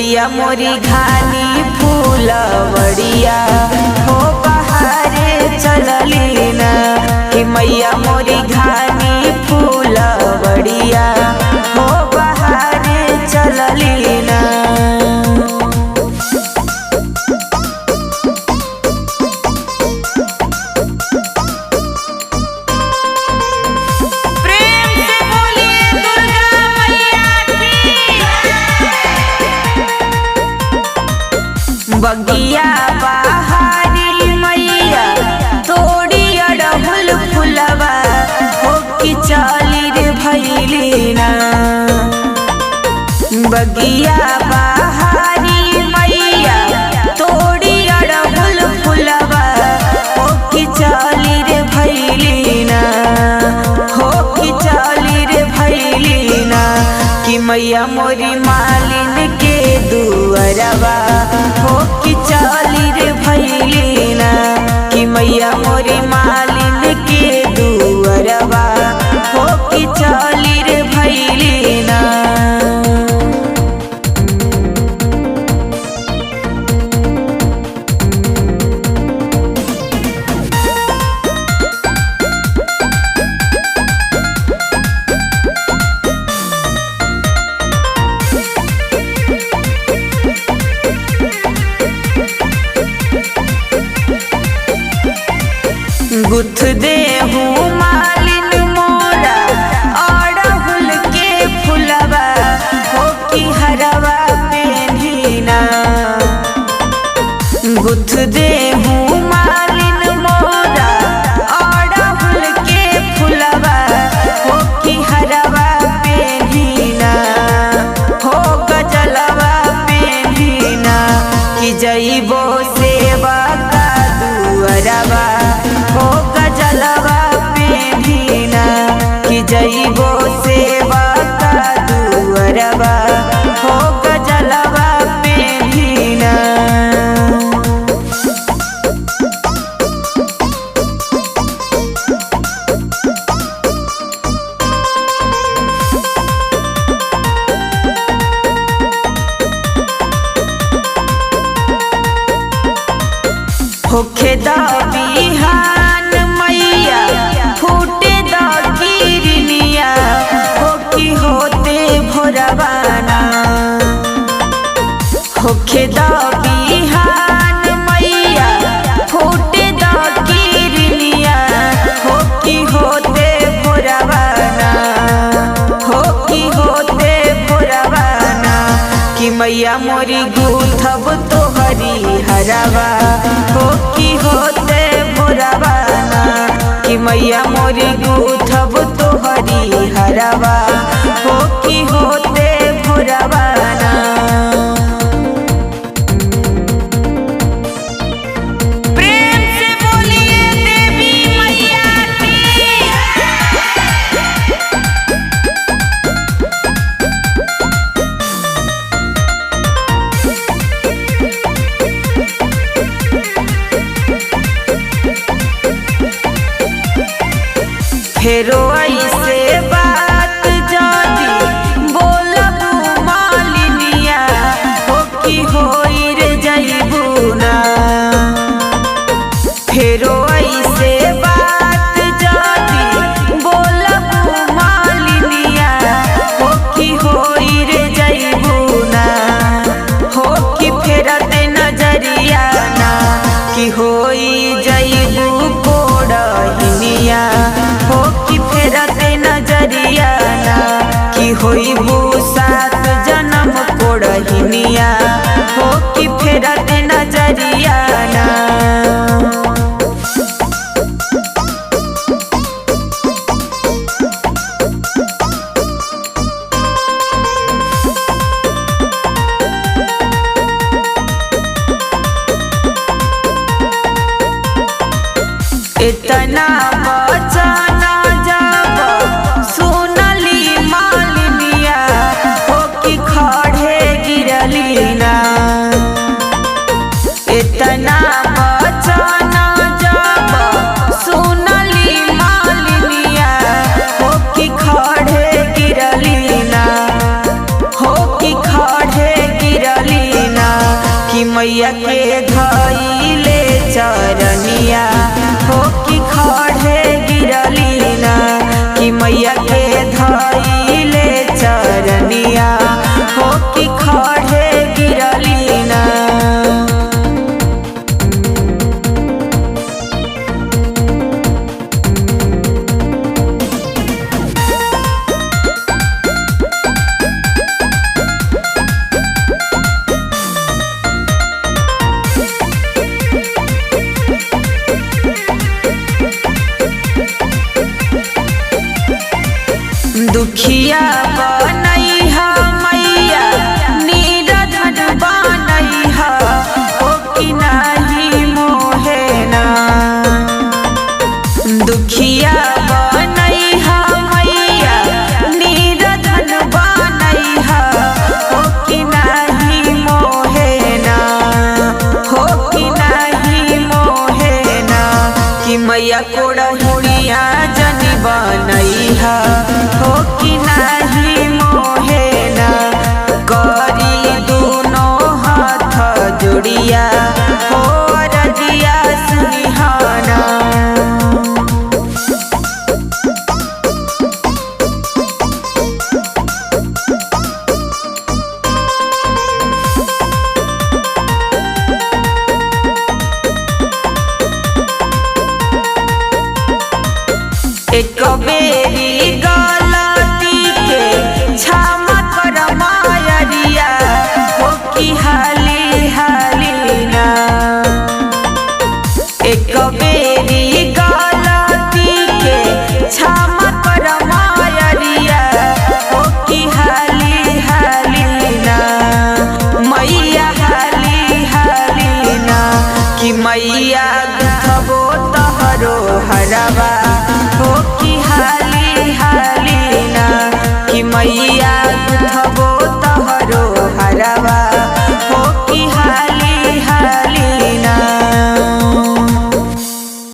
मैया मोरी घानी फूलवड़िया हो बहारे चलली ना कि मैया मोरी घानी फूलवड़िया हो बहारे चलली ना। बगिया बहारी मैया तोड़ी अड़हुल फुलवा हो कि चली रे भैली ना। बगिया बहारी मैया तोड़ी अड़हुल फुलवा हो कि चली रे भैली ना। हो कि चली रे भैली ना कि मैया मोरी मालिन के दुअरवा हो कि चली रे भैली ना कि मैया मोरी मालिन के दुअरवा हो कि चली रे भैली ना। गुथ दे हूँ मालिन मोरा अड़हुल के फुलवा हो कि हरवा पेन्हिना। गुथ दे हूँ मालिन मोरा अड़हुल के फुलवा हो कि हरवा पेन्हिना। हो गजलवा पेन्हिना कि जइबो सेवा का दुअरवा हो गजलवा पेन्हिना कि जइबो सेवा का दुअरवा हो गजलवा पेन्हिना। होखे द बिहान मैया फूटे द किरनिया हो कि होते भोरवाना। होखे द बिहान मैया फूटे द किरनिया हो कि होते भोरवाना। हो कि होते भोरवाना कि मैया मोरी गुथब तोहरी हरवा हो कि होते भोरवाना कि मैया मोरी गुथब तोहरी हरवा हो कि होते भोरवाना। प्रेम से बोलिए देवी मैया की। फेरो ऐसे बात जादी बोलबू मालिनिया हो कि होई रे जइबू ना। फेरो ऐसे बात जादी बोलबू मालिनिया हो कि होई रे जइबू ना। हो कि फेरते नजरिया ना कि होई जइबू कोड़हिनिया। हो कि फेरते नजरिया ना कि होइबू सात जन्म कोड़हिनिया। हो कि फेरते नजरिया ना। इतना बचन जब सुनली मालिनिया हो कि खड़े गिरली ना। इतना दुखिया बनैहा मैया नीरधन बनैहा हो कि नाही मोहे ना। दुखिया बनैहा मैया नीरधन बनैहा हो कि नाही मोहे ना। हो कि नाही मोहे ना कि मैया कोड़हुड़िया जनी बनैहा हो कि नाही मोहे ना। करी दूनो हाथ जोड़िया हो रजिया सुनिहाना। एक बेरी गलती के क्षमा कर मायरिया हो कि हाली हाली ना। एक बेरी गलती के क्षमा कर मायरिया हो कि हाली हाली ना। मैया हाली हाली ना कि मैया गुथबो तहरो हरवा हो कि हाली हाली ना कि मैया गुथबो